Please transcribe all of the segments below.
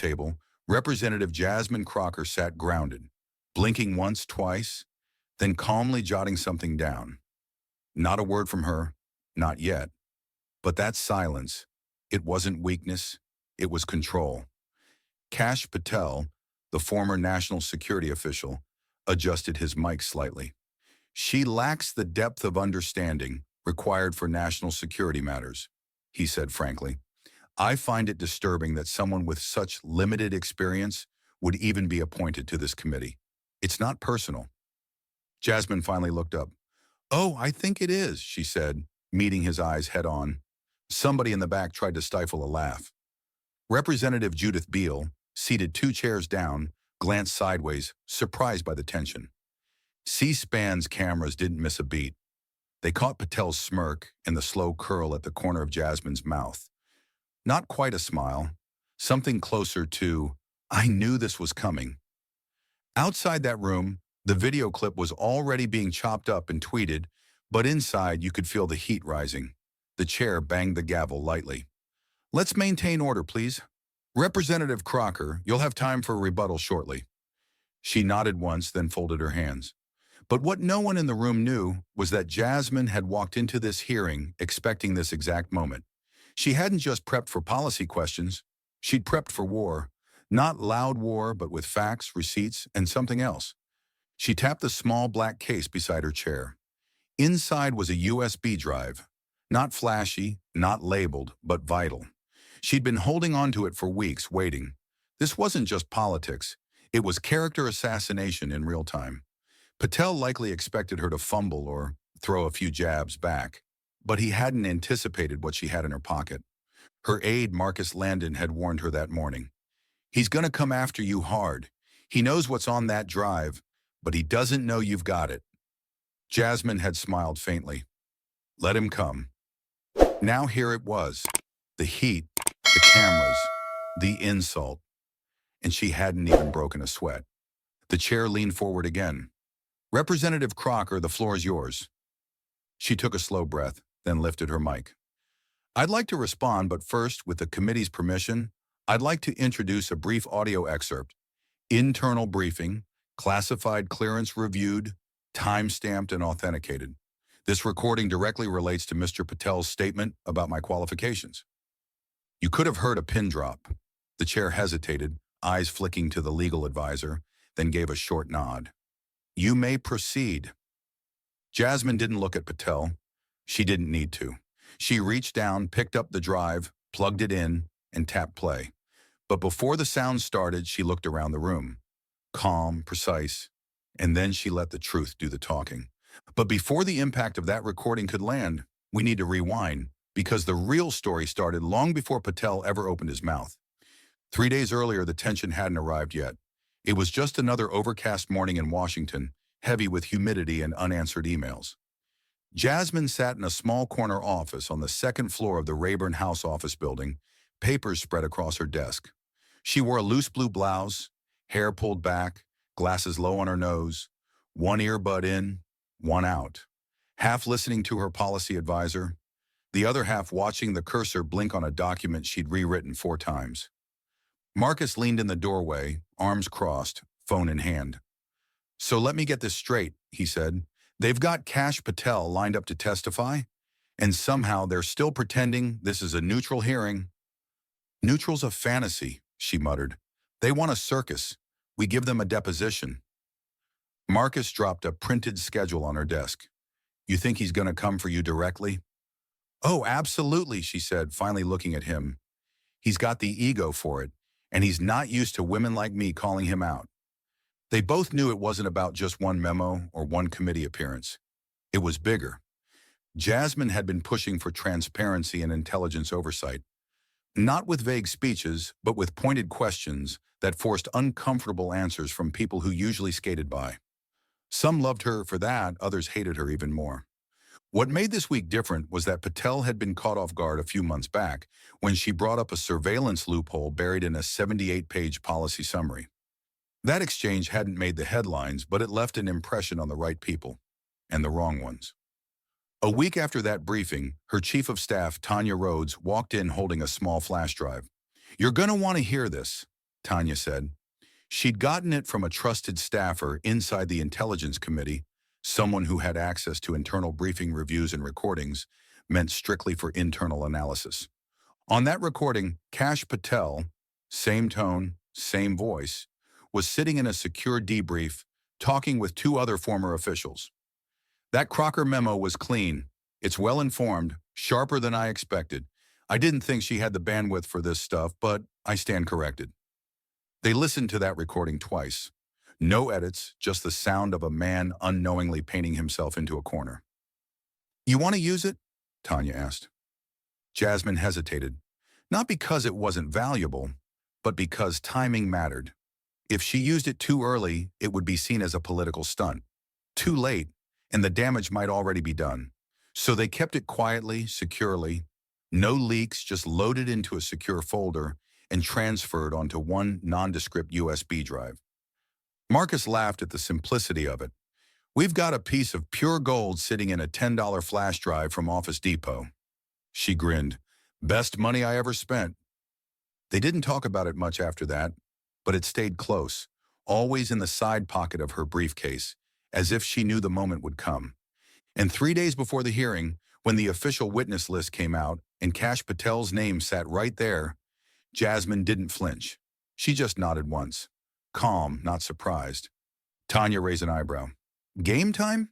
table, Representative Jasmine Crocker sat grounded, blinking once, twice, then calmly jotting something down. Not a word from her, not yet. But that silence, it wasn't weakness, it was control. Cash Patel, the former national security official, adjusted his mic slightly. She lacks the depth of understanding required for national security matters, he said frankly. I find it disturbing that someone with such limited experience would even be appointed to this committee. It's not personal. Jasmine finally looked up. Oh, I think it is, she said, meeting his eyes head on. Somebody in the back tried to stifle a laugh. Representative Judith Beal, seated 2 chairs down, glanced sideways, surprised by the tension. C-SPAN's cameras didn't miss a beat. They caught Patel's smirk and the slow curl at the corner of Jasmine's mouth. Not quite a smile, something closer to, I knew this was coming. Outside that room, the video clip was already being chopped up and tweeted, but inside you could feel the heat rising. The chair banged the gavel lightly. Let's maintain order, please. Representative Crocker, you'll have time for a rebuttal shortly. She nodded once, then folded her hands. But what no one in the room knew was that Jasmine had walked into this hearing expecting this exact moment. She hadn't just prepped for policy questions. She'd prepped for war. Not loud war, but with facts, receipts, and something else. She tapped the small black case beside her chair. Inside was a USB drive. Not flashy, not labeled, but vital. She'd been holding on to it for weeks, waiting. This wasn't just politics. It was character assassination in real time. Patel likely expected her to fumble or throw a few jabs back, but he hadn't anticipated what she had in her pocket. Her aide, Marcus Landon, had warned her that morning. He's going to come after you hard. He knows what's on that drive, but he doesn't know you've got it. Jasmine had smiled faintly. Let him come. Now here it was. The heat, the cameras, the insult. And she hadn't even broken a sweat. The chair leaned forward again. Representative Crocker, the floor is yours. She took a slow breath, then lifted her mic. I'd like to respond, but first, with the committee's permission, I'd like to introduce a brief audio excerpt. Internal briefing, classified clearance reviewed, time-stamped and authenticated. This recording directly relates to Mr. Patel's statement about my qualifications. You could have heard a pin drop. The chair hesitated, eyes flicking to the legal advisor, then gave a short nod. You may proceed. Jasmine didn't look at Patel. She didn't need to. She reached down, picked up the drive, plugged it in, and tapped play. But before the sound started, she looked around the room. Calm, precise, and then she let the truth do the talking. But before the impact of that recording could land, we need to rewind, because the real story started long before Patel ever opened his mouth. 3 days earlier, the tension hadn't arrived yet. It was just another overcast morning in Washington, heavy with humidity and unanswered emails. Jasmine sat in a small corner office on the second floor of the Rayburn House office building, papers spread across her desk. She wore a loose blue blouse, hair pulled back, glasses low on her nose, one earbud in, one out, half listening to her policy advisor, the other half watching the cursor blink on a document she'd rewritten 4 times. Marcus leaned in the doorway, arms crossed, phone in hand. So let me get this straight, he said. They've got Cash Patel lined up to testify, and somehow they're still pretending this is a neutral hearing. Neutral's a fantasy, she muttered. They want a circus. We give them a deposition. Marcus dropped a printed schedule on her desk. You think he's going to come for you directly? Oh, absolutely, she said, finally looking at him. He's got the ego for it, and he's not used to women like me calling him out. They both knew it wasn't about just one memo or one committee appearance. It was bigger. Jasmine had been pushing for transparency and intelligence oversight, not with vague speeches, but with pointed questions that forced uncomfortable answers from people who usually skated by. Some loved her for that, others hated her even more. What made this week different was that Patel had been caught off guard a few months back when she brought up a surveillance loophole buried in a 78-page policy summary. That exchange hadn't made the headlines, but it left an impression on the right people and the wrong ones. A week after that briefing, her chief of staff, Tanya Rhodes, walked in holding a small flash drive. You're going to want to hear this. Tanya said. She'd gotten it from a trusted staffer inside the Intelligence Committee, someone who had access to internal briefing reviews and recordings, meant strictly for internal analysis. On that recording, Cash Patel, same tone, same voice, was sitting in a secure debrief, talking with two other former officials. That Crocker memo was clean. It's well-informed, sharper than I expected. I didn't think she had the bandwidth for this stuff, but I stand corrected. They listened to that recording twice. No edits, just the sound of a man unknowingly painting himself into a corner. You want to use it? Tanya asked. Jasmine hesitated, not because it wasn't valuable, but because timing mattered. If she used it too early, it would be seen as a political stunt. Too late, and the damage might already be done. So they kept it quietly, securely. No leaks, just loaded into a secure folder and transferred onto one nondescript USB drive. Marcus laughed at the simplicity of it. We've got a piece of pure gold sitting in a $10 flash drive from Office Depot. She grinned. Best money I ever spent. They didn't talk about it much after that, but it stayed close, always in the side pocket of her briefcase, as if she knew the moment would come. And 3 days before the hearing, when the official witness list came out and Cash Patel's name sat right there, Jasmine didn't flinch. She just nodded once. Calm, not surprised. Tanya raised an eyebrow. Game time?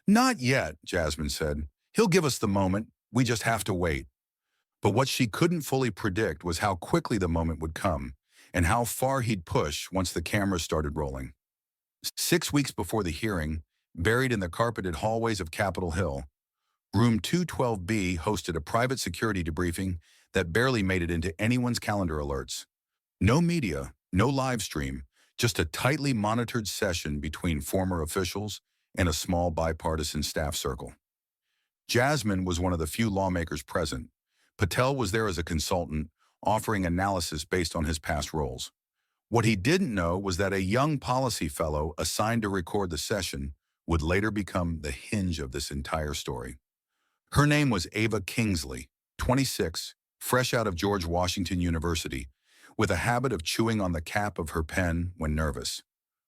Not yet, Jasmine said. He'll give us the moment. We just have to wait. But what she couldn't fully predict was how quickly the moment would come and how far he'd push once the cameras started rolling. 6 weeks before the hearing, buried in the carpeted hallways of Capitol Hill, Room 212B hosted a private security debriefing that barely made it into anyone's calendar alerts. No media, no live stream, just a tightly monitored session between former officials and a small bipartisan staff circle. Jasmine was one of the few lawmakers present. Patel was there as a consultant, offering analysis based on his past roles. What he didn't know was that a young policy fellow assigned to record the session would later become the hinge of this entire story. Her name was Ava Kingsley, 26, fresh out of George Washington University, with a habit of chewing on the cap of her pen when nervous.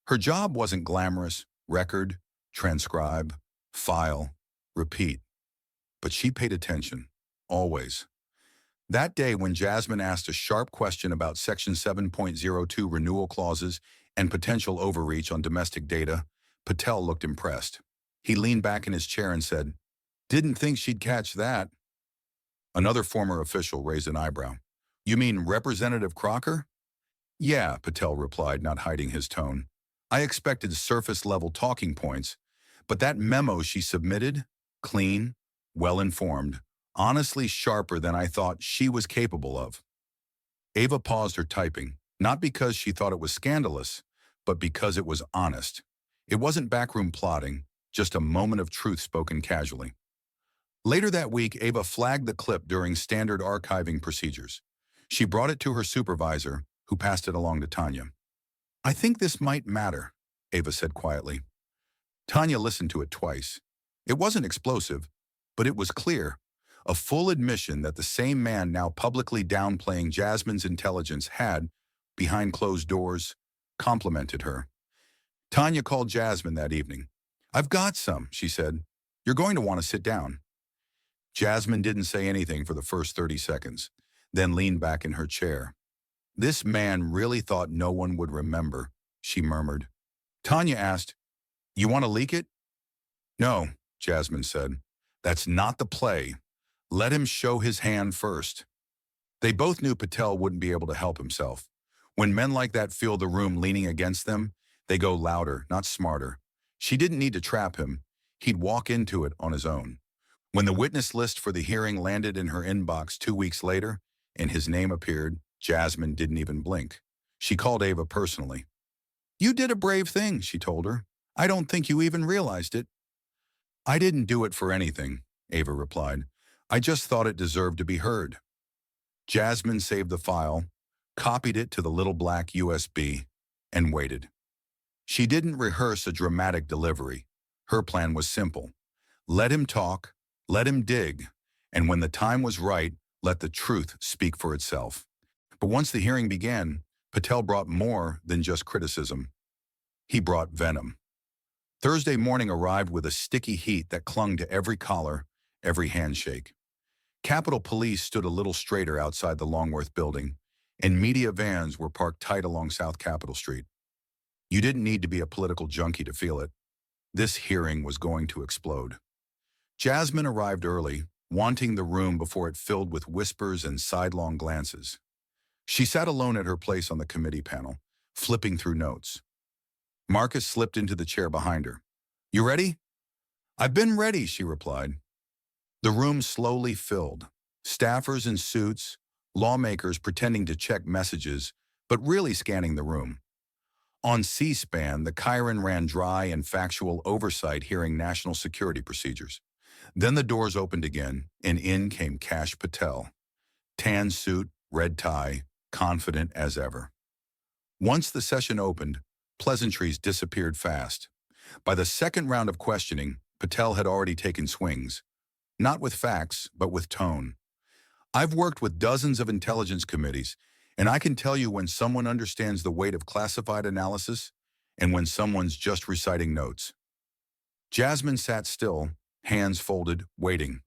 Her job wasn't glamorous: record, transcribe, file, repeat. But she paid attention, always. That day when Jasmine asked a sharp question about Section 7.02 renewal clauses and potential overreach on domestic data, Patel looked impressed. He leaned back in his chair and said, "Didn't think she'd catch that." Another former official raised an eyebrow. "You mean Representative Crocker?" "Yeah," Patel replied, not hiding his tone. "I expected surface-level talking points, but that memo she submitted, clean, well-informed, honestly sharper than I thought she was capable of." Ava paused her typing, not because she thought it was scandalous, but because it was honest. It wasn't backroom plotting, just a moment of truth spoken casually. Later that week, Ava flagged the clip during standard archiving procedures. She brought it to her supervisor, who passed it along to Tanya. "I think this might matter," Ava said quietly. Tanya listened to it twice. It wasn't explosive, but it was clear. A full admission that the same man now publicly downplaying Jasmine's intelligence had, behind closed doors, complimented her. Tanya called Jasmine that evening. "I've got some," she said. "You're going to want to sit down." Jasmine didn't say anything for the first 30 seconds, then leaned back in her chair. "This man really thought no one would remember," she murmured. Tanya asked, "You want to leak it?" "No," Jasmine said. "That's not the play. Let him show his hand first." They both knew Patel wouldn't be able to help himself. When men like that feel the room leaning against them, they go louder, not smarter. She didn't need to trap him. He'd walk into it on his own. When the witness list for the hearing landed in her inbox 2 weeks later, and his name appeared, Jasmine didn't even blink. She called Ava personally. "You did a brave thing," she told her. "I don't think you even realized it." "I didn't do it for anything," Ava replied. "I just thought it deserved to be heard." Jasmine saved the file, copied it to the little black USB, and waited. She didn't rehearse a dramatic delivery. Her plan was simple. Let him talk, let him dig, and when the time was right, let the truth speak for itself. But once the hearing began, Patel brought more than just criticism. He brought venom. Thursday morning arrived with a sticky heat that clung to every collar, every handshake. Capitol Police stood a little straighter outside the Longworth building, and media vans were parked tight along South Capitol Street. You didn't need to be a political junkie to feel it. This hearing was going to explode. Jasmine arrived early, wanting the room before it filled with whispers and sidelong glances. She sat alone at her place on the committee panel, flipping through notes. Marcus slipped into the chair behind her. "You ready?" "I've been ready," she replied. The room slowly filled. Staffers in suits, lawmakers pretending to check messages, but really scanning the room. On C-SPAN, the Chiron ran dry and factual oversight hearing national security procedures. Then the doors opened again, and in came Cash Patel. Tan suit, red tie, confident as ever. Once the session opened, pleasantries disappeared fast. By the second round of questioning, Patel had already taken swings. Not with facts, but with tone. "I've worked with dozens of intelligence committees, and I can tell you when someone understands the weight of classified analysis and when someone's just reciting notes." Jasmine sat still, hands folded, waiting.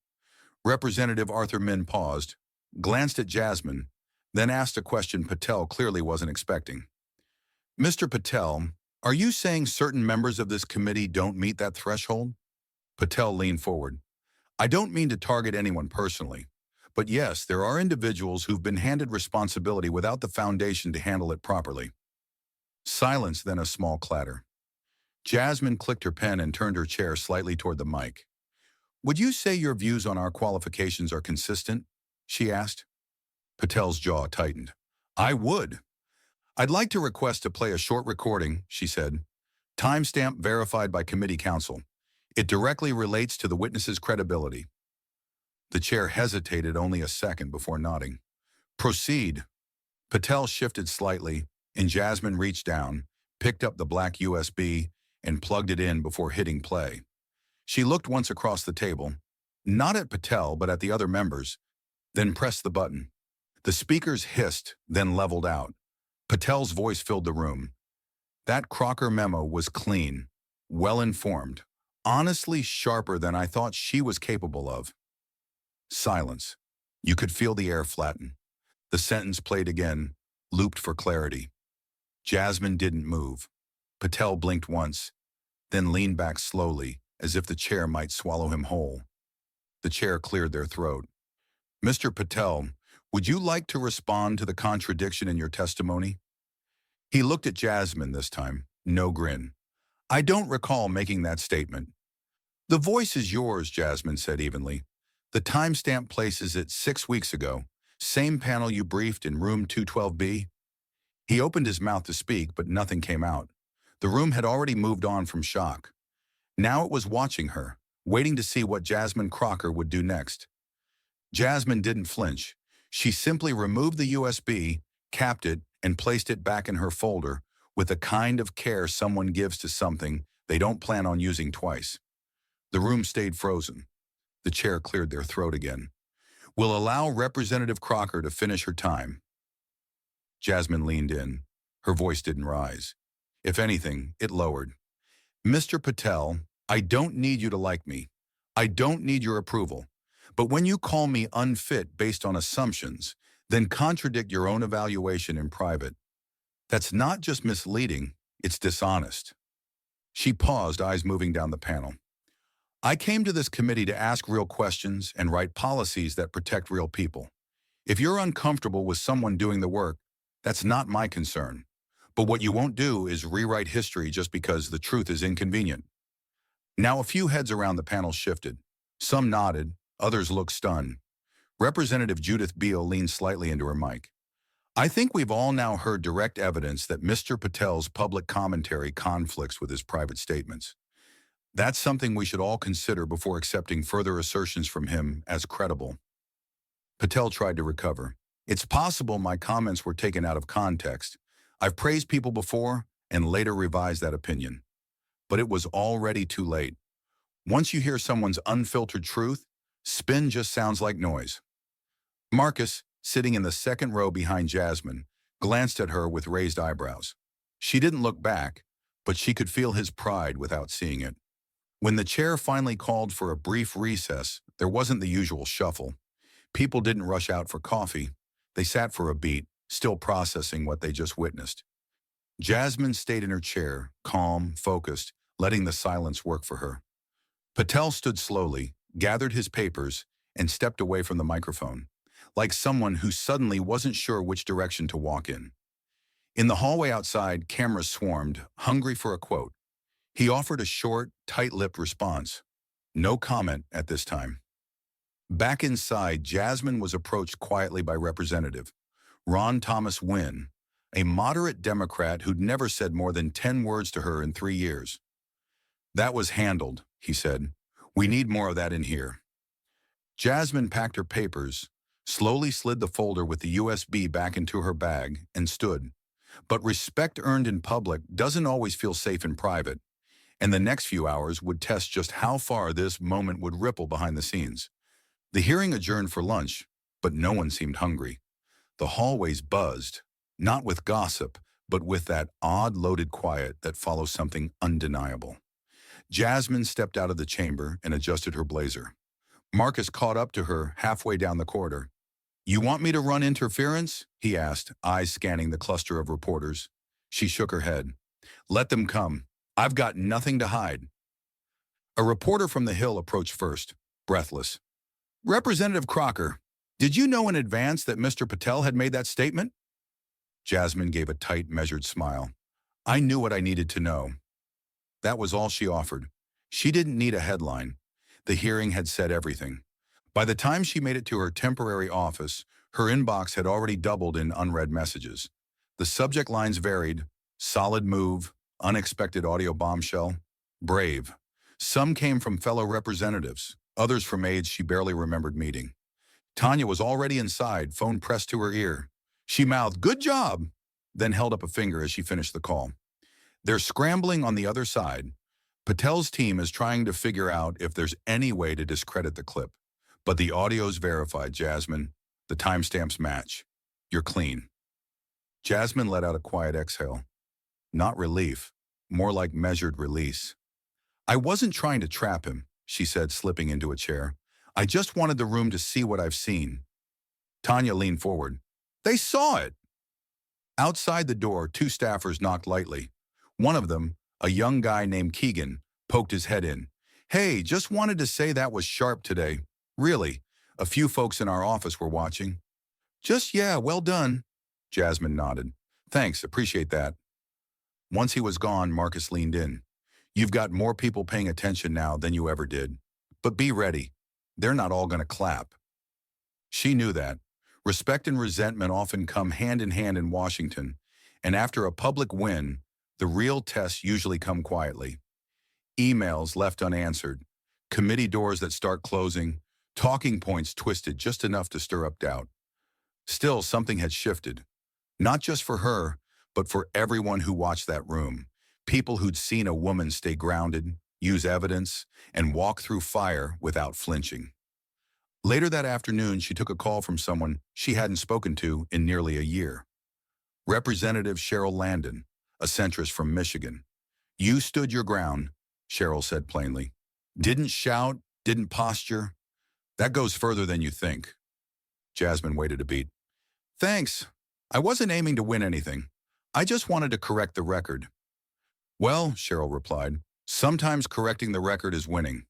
Representative Arthur Min paused, glanced at Jasmine, then asked a question Patel clearly wasn't expecting. "Mr. Patel, are you saying certain members of this committee don't meet that threshold?" Patel leaned forward. "I don't mean to target anyone personally, but yes, there are individuals who've been handed responsibility without the foundation to handle it properly." Silence, then a small clatter. Jasmine clicked her pen and turned her chair slightly toward the mic. "Would you say your views on our qualifications are consistent?" she asked. Patel's jaw tightened. "I would." "I'd like to request to play a short recording," she said. "Timestamp verified by committee counsel. It directly relates to the witness's credibility." The chair hesitated only a second before nodding. "Proceed." Patel shifted slightly, and Jasmine reached down, picked up the black USB, and plugged it in before hitting play. She looked once across the table, not at Patel but at the other members, then pressed the button. The speakers hissed, then leveled out. Patel's voice filled the room. "That Crocker memo was clean, well-informed, honestly sharper than I thought she was capable of." Silence. You could feel the air flatten. The sentence played again, looped for clarity. Jasmine didn't move. Patel blinked once, then leaned back slowly, as if the chair might swallow him whole. The chair cleared their throat. "Mr. Patel, would you like to respond to the contradiction in your testimony?" He looked at Jasmine this time, no grin. "I don't recall making that statement." "The voice is yours," Jasmine said evenly. "The timestamp places it 6 weeks ago. Same panel you briefed in room 212B. He opened his mouth to speak, but nothing came out. The room had already moved on from shock. Now it was watching her, waiting to see what Jasmine Crocker would do next. Jasmine didn't flinch. She simply removed the USB, capped it, and placed it back in her folder with the kind of care someone gives to something they don't plan on using twice. The room stayed frozen. The chair cleared their throat again. "We'll allow Representative Crocker to finish her time." Jasmine leaned in. Her voice didn't rise. If anything, it lowered. "Mr. Patel, I don't need you to like me. I don't need your approval. But when you call me unfit based on assumptions, then contradict your own evaluation in private, that's not just misleading, it's dishonest." She paused, eyes moving down the panel. "I came to this committee to ask real questions and write policies that protect real people. If you're uncomfortable with someone doing the work, that's not my concern. But what you won't do is rewrite history just because the truth is inconvenient." Now a few heads around the panel shifted. Some nodded, others looked stunned. Representative Judith Beal leaned slightly into her mic. "I think we've all now heard direct evidence that Mr. Patel's public commentary conflicts with his private statements. That's something we should all consider before accepting further assertions from him as credible." Patel tried to recover. "It's possible my comments were taken out of context. I've praised people before and later revised that opinion. But it was already too late. Once you hear someone's unfiltered truth, spin just sounds like noise." Marcus, sitting in the second row behind Jasmine, glanced at her with raised eyebrows. She didn't look back, but she could feel his pride without seeing it. When the chair finally called for a brief recess, there wasn't the usual shuffle. People didn't rush out for coffee. They sat for a beat, still processing what they just witnessed. Jasmine stayed in her chair, calm, focused, letting the silence work for her. Patel stood slowly, gathered his papers, and stepped away from the microphone, like someone who suddenly wasn't sure which direction to walk in. In the hallway outside, cameras swarmed, hungry for a quote. He offered a short, tight-lipped response. No comment at this time. Back inside, Jasmine was approached quietly by Representative Ron Thomas Wynn, a moderate Democrat who'd never said more than 10 words to her in 3 years. "That was handled," he said. "We need more of that in here." Jasmine packed her papers, slowly slid the folder with the USB back into her bag, and stood. But respect earned in public doesn't always feel safe in private, and the next few hours would test just how far this moment would ripple behind the scenes. The hearing adjourned for lunch, but no one seemed hungry. The hallways buzzed, not with gossip, but with that odd loaded quiet that follows something undeniable. Jasmine stepped out of the chamber and adjusted her blazer. Marcus caught up to her halfway down the corridor. "You want me to run interference?" he asked, eyes scanning the cluster of reporters. She shook her head. "Let them come. I've got nothing to hide." A reporter from the Hill approached first, breathless. "Representative Crocker, did you know in advance that Mr. Patel had made that statement?" Jasmine gave a tight, measured smile. "I knew what I needed to know." That was all she offered. She didn't need a headline. The hearing had said everything. By the time she made it to her temporary office, her inbox had already doubled in unread messages. The subject lines varied: solid move, unexpected audio bombshell, brave. Some came from fellow representatives, others from aides she barely remembered meeting. Tanya was already inside, phone pressed to her ear. She mouthed, "Good job," then held up a finger as she finished the call. "They're scrambling on the other side. Patel's team is trying to figure out if there's any way to discredit the clip. But the audio's verified, Jasmine. The timestamps match. You're clean." Jasmine let out a quiet exhale. Not relief, more like measured release. "I wasn't trying to trap him," she said, slipping into a chair. "I just wanted the room to see what I've seen." Tanya leaned forward. "They saw it!" Outside the door, two staffers knocked lightly. One of them, a young guy named Keegan, poked his head in. "Hey, just wanted to say that was sharp today. Really, a few folks in our office were watching." Yeah, well done." Jasmine nodded. "Thanks, appreciate that." Once he was gone, Marcus leaned in. "You've got more people paying attention now than you ever did. But be ready. They're not all going to clap." She knew that. Respect and resentment often come hand in Washington, and after a public win, the real tests usually come quietly. Emails left unanswered, committee doors that start closing, talking points twisted just enough to stir up doubt. Still, something had shifted. Not just for her, but for everyone who watched that room. People who'd seen a woman stay grounded, use evidence, and walk through fire without flinching. Later that afternoon, she took a call from someone she hadn't spoken to in nearly a year. Representative Cheryl Landon, a centrist from Michigan. "You stood your ground," Cheryl said plainly. "Didn't shout, didn't posture. That goes further than you think." Jasmine waited a beat. "Thanks. I wasn't aiming to win anything. I just wanted to correct the record." "Well," Cheryl replied, "sometimes correcting the record is winning."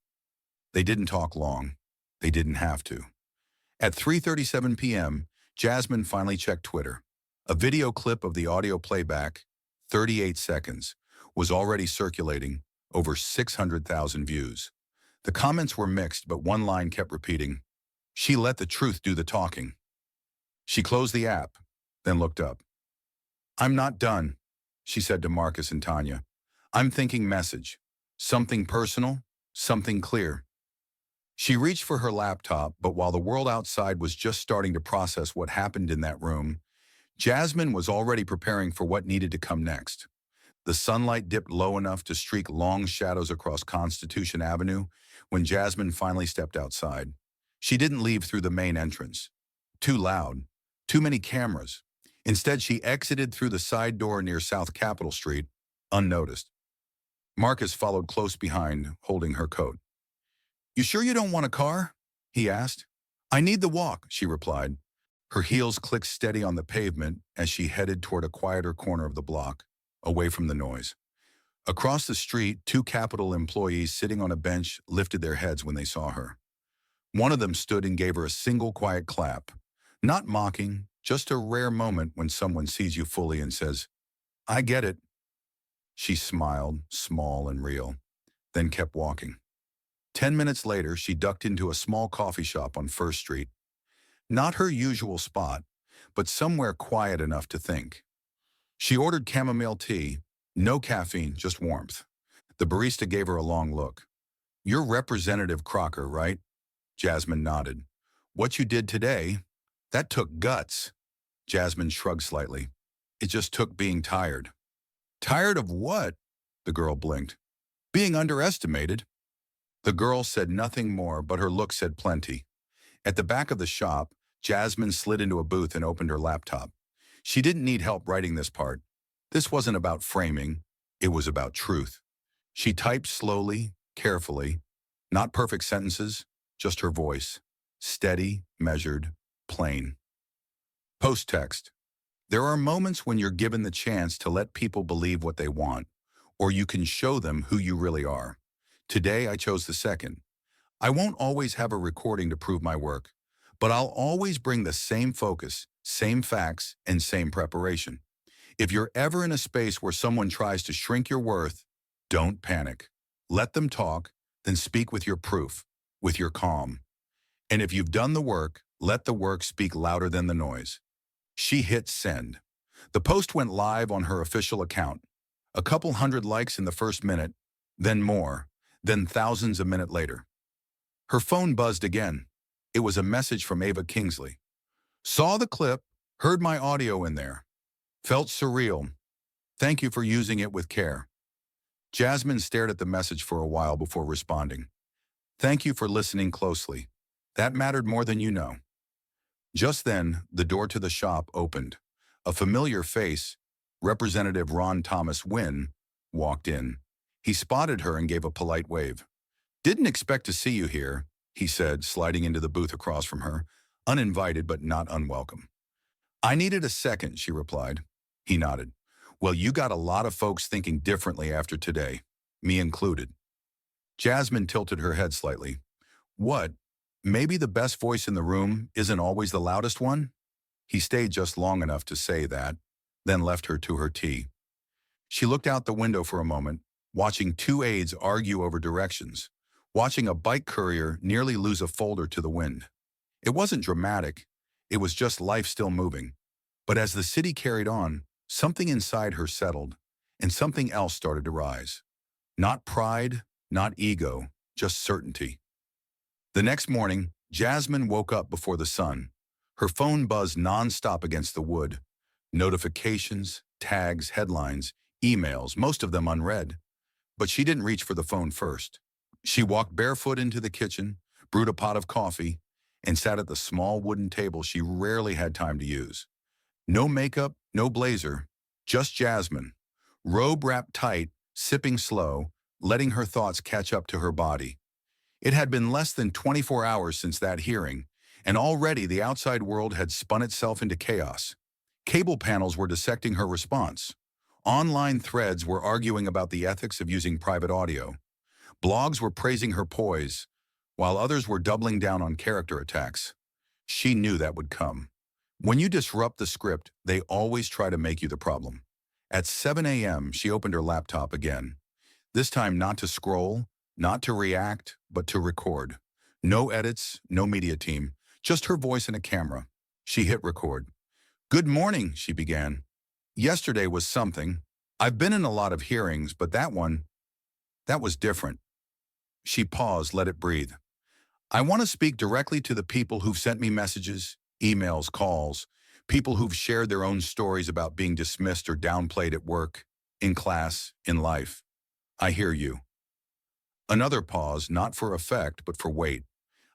They didn't talk long. They didn't have to. At 3:37 p.m., Jasmine finally checked Twitter. A video clip of the audio playback, 38 seconds, was already circulating, over 600,000 views. The comments were mixed, but one line kept repeating, "She let the truth do the talking." She closed the app, then looked up. "I'm not done," she said to Marcus and Tanya. "I'm thinking message. Something personal, something clear." She reached for her laptop, but while the world outside was just starting to process what happened in that room, Jasmine was already preparing for what needed to come next. The sunlight dipped low enough to streak long shadows across Constitution Avenue when Jasmine finally stepped outside. She didn't leave through the main entrance. Too loud. Too many cameras. Instead, she exited through the side door near South Capitol Street, unnoticed. Marcus followed close behind, holding her coat. "You sure you don't want a car?" he asked. "I need the walk," she replied. Her heels clicked steady on the pavement as she headed toward a quieter corner of the block, away from the noise. Across the street, two Capitol employees sitting on a bench lifted their heads when they saw her. One of them stood and gave her a single quiet clap. Not mocking, just a rare moment when someone sees you fully and says, "I get it." She smiled, small and real, then kept walking. 10 minutes later, she ducked into a small coffee shop on First Street. Not her usual spot, but somewhere quiet enough to think. She ordered chamomile tea, no caffeine, just warmth. The barista gave her a long look. "You're Representative Crocker, right?" Jasmine nodded. "What you did today, that took guts." Jasmine shrugged slightly. "It just took being tired." "Tired of what?" The girl blinked. "Being underestimated." The girl said nothing more, but her look said plenty. At the back of the shop, Jasmine slid into a booth and opened her laptop. She didn't need help writing this part. This wasn't about framing. It was about truth. She typed slowly, carefully. Not perfect sentences, just her voice. Steady, measured, plain. Post text. There are moments when you're given the chance to let people believe what they want, or you can show them who you really are. Today, I chose the second. I won't always have a recording to prove my work, but I'll always bring the same focus, same facts, and same preparation. If you're ever in a space where someone tries to shrink your worth, don't panic. Let them talk, then speak with your proof, with your calm. And if you've done the work, let the work speak louder than the noise. She hit send. The post went live on her official account. A couple hundred likes in the first minute, then more, then thousands a minute later. Her phone buzzed again. It was a message from Ava Kingsley. "Saw the clip, heard my audio in there. Felt surreal. Thank you for using it with care." Jasmine stared at the message for a while before responding. "Thank you for listening closely. That mattered more than you know." Just then, the door to the shop opened. A familiar face, Representative Ron Thomas Wynn, walked in. He spotted her and gave a polite wave. "Didn't expect to see you here," he said, sliding into the booth across from her, uninvited but not unwelcome. "I needed a second," she replied. He nodded. "Well, you got a lot of folks thinking differently after today, me included." Jasmine tilted her head slightly. "What? Maybe the best voice in the room isn't always the loudest one?" He stayed just long enough to say that, then left her to her tea. She looked out the window for a moment, watching two aides argue over directions, watching a bike courier nearly lose a folder to the wind. It wasn't dramatic. It was just life still moving. But as the city carried on, something inside her settled, and something else started to rise. Not pride, not ego, just certainty. The next morning, Jasmine woke up before the sun. Her phone buzzed nonstop against the wood. Notifications, tags, headlines, emails, most of them unread. But she didn't reach for the phone first. She walked barefoot into the kitchen, brewed a pot of coffee, and sat at the small wooden table she rarely had time to use. No makeup, no blazer, just Jasmine. Robe wrapped tight, sipping slow, letting her thoughts catch up to her body. It had been less than 24 hours since that hearing, and already the outside world had spun itself into chaos. Cable panels were dissecting her response. Online threads were arguing about the ethics of using private audio. Blogs were praising her poise, while others were doubling down on character attacks. She knew that would come. When you disrupt the script, they always try to make you the problem. At 7 a.m., she opened her laptop again. This time not to scroll, not to react, but to record. No edits, no media team, just her voice and a camera. She hit record. "Good morning," she began. "Yesterday was something. I've been in a lot of hearings, but that was different." She paused, let it breathe. "I want to speak directly to the people who've sent me messages, emails, calls, people who've shared their own stories about being dismissed or downplayed at work, in class, in life. I hear you." Another pause, not for effect, but for weight.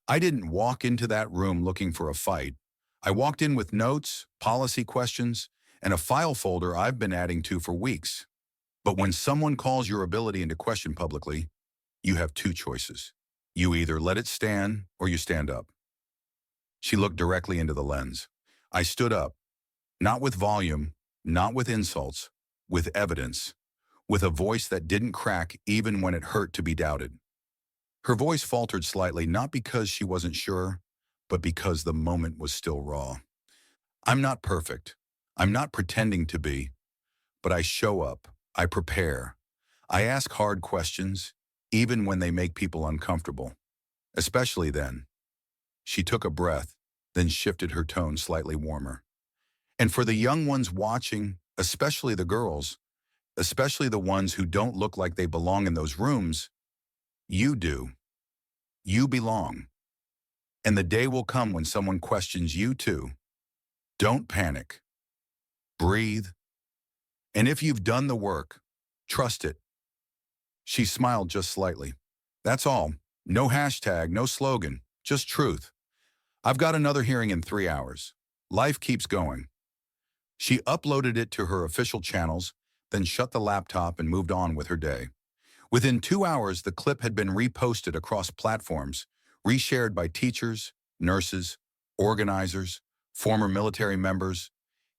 "I didn't walk into that room looking for a fight. I walked in with notes, policy questions, and a file folder I've been adding to for weeks. But when someone calls your ability into question publicly, you have two choices. You either let it stand or you stand up. She looked directly into the lens. I stood up, not with volume, not with insults, with evidence, with a voice that didn't crack even when it hurt to be doubted. Her voice faltered slightly, not because she wasn't sure, but because the moment was still raw. I'm not perfect. I'm not pretending to be, but I show up. I prepare. I ask hard questions, even when they make people uncomfortable. Especially then. She took a breath, then shifted her tone slightly warmer. And for the young ones watching, especially the girls, especially the ones who don't look like they belong in those rooms, you do. You belong. And the day will come when someone questions you too. Don't panic. Breathe. And if you've done the work, trust it. She smiled just slightly. That's all. No hashtag, no slogan, just truth. I've got another hearing in 3 hours. Life keeps going. She uploaded it to her official channels, then shut the laptop and moved on with her day. Within 2 hours, the clip had been reposted across platforms, reshared by teachers, nurses, organizers, former military members,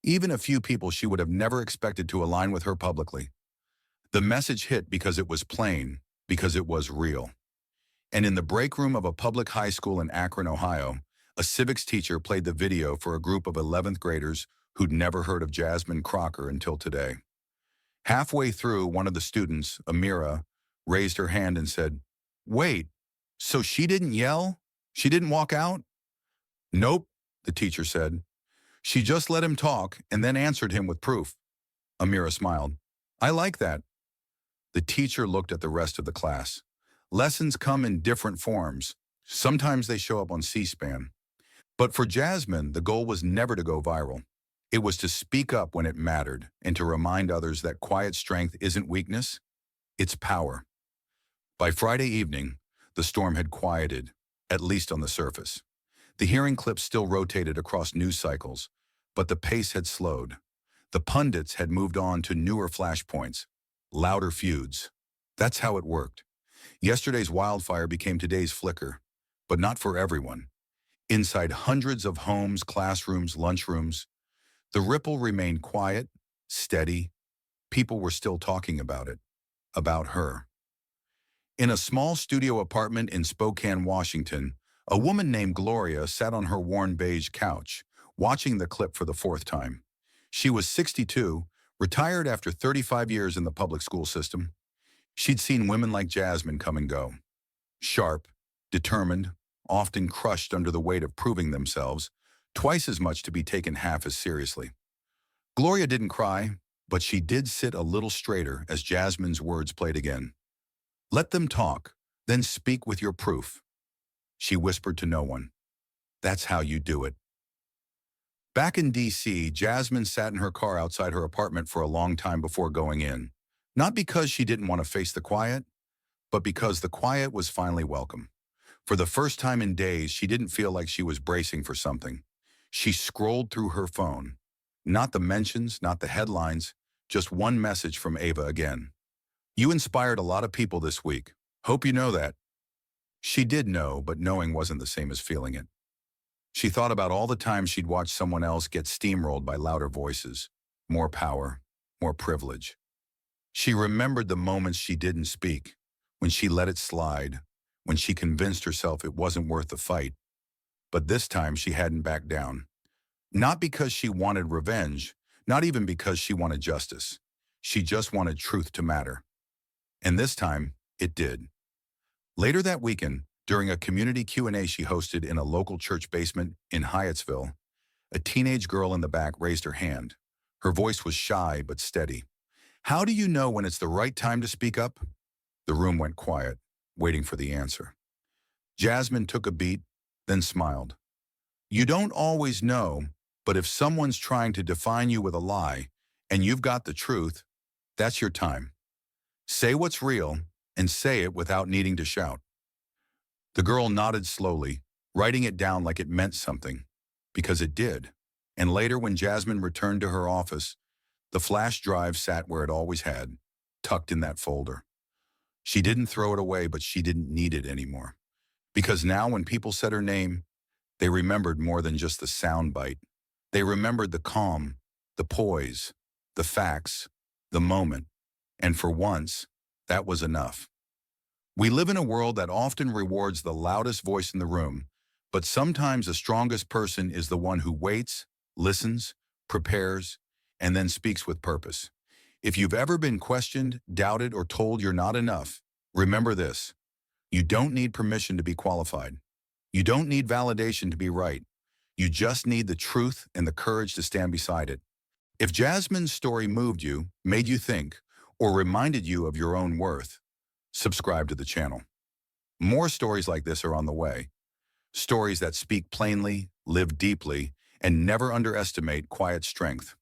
even a few people she would have never expected to align with her publicly. The message hit because it was plain, because it was real. And in the break room of a public high school in Akron, Ohio, a civics teacher played the video for a group of 11th graders who'd never heard of Jasmine Crocker until today. Halfway through, one of the students, Amira, raised her hand and said, "Wait, so she didn't yell? She didn't walk out?" "Nope," the teacher said. "She just let him talk and then answered him with proof." Amira smiled. "I like that." The teacher looked at the rest of the class. Lessons come in different forms. Sometimes they show up on C-SPAN. But for Jasmine, the goal was never to go viral. It was to speak up when it mattered and to remind others that quiet strength isn't weakness, it's power. By Friday evening, the storm had quieted, at least on the surface. The hearing clips still rotated across news cycles, but the pace had slowed. The pundits had moved on to newer flashpoints, louder feuds. That's how it worked. Yesterday's wildfire became today's flicker, but not for everyone. Inside hundreds of homes, classrooms, lunchrooms, the ripple remained quiet, steady. People were still talking about it, about her. In a small studio apartment in Spokane, Washington, a woman named Gloria sat on her worn beige couch, watching the clip for the fourth time. She was 62, retired after 35 years in the public school system. She'd seen women like Jasmine come and go. Sharp, determined, often crushed under the weight of proving themselves, twice as much to be taken half as seriously. Gloria didn't cry, but she did sit a little straighter as Jasmine's words played again. "Let them talk, then speak with your proof." She whispered to no one. "That's how you do it." Back in D.C., Jasmine sat in her car outside her apartment for a long time before going in. Not because she didn't want to face the quiet, but because the quiet was finally welcome. For the first time in days, she didn't feel like she was bracing for something. She scrolled through her phone. Not the mentions, not the headlines, just one message from Ava again. "You inspired a lot of people this week. Hope you know that." She did know, but knowing wasn't the same as feeling it. She thought about all the times she'd watched someone else get steamrolled by louder voices, more power, more privilege. She remembered the moments she didn't speak, when she let it slide, when she convinced herself it wasn't worth the fight. But this time she hadn't backed down. Not because she wanted revenge, not even because she wanted justice. She just wanted truth to matter. And this time, it did. Later that weekend, during a community Q&A she hosted in a local church basement in Hyattsville, a teenage girl in the back raised her hand. Her voice was shy but steady. "How do you know when it's the right time to speak up?" The room went quiet, waiting for the answer. Jasmine took a beat, then smiled. "You don't always know, but if someone's trying to define you with a lie, and you've got the truth, that's your time. Say what's real, and say it without needing to shout." The girl nodded slowly, writing it down like it meant something. because it did. And later, when Jasmine returned to her office, the flash drive sat where it always had, tucked in that folder. She didn't throw it away, but she didn't need it anymore. Because now when people said her name, they remembered more than just the soundbite. They remembered the calm, the poise, the facts, the moment. And for once, that was enough. We live in a world that often rewards the loudest voice in the room, but sometimes the strongest person is the one who waits, listens, prepares, and then speaks with purpose. If you've ever been questioned, doubted, or told you're not enough, remember this. You don't need permission to be qualified. You don't need validation to be right. You just need the truth and the courage to stand beside it. If Jasmine's story moved you, made you think, or reminded you of your own worth, subscribe to the channel. More stories like this are on the way. Stories that speak plainly, live deeply, and never underestimate quiet strength.